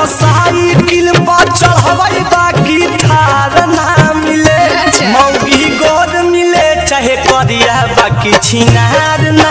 motorcycle पर चढ़बै बाकी थार ना मिले मौगी गोर मिले चाहे करिया बाकी छिनार ना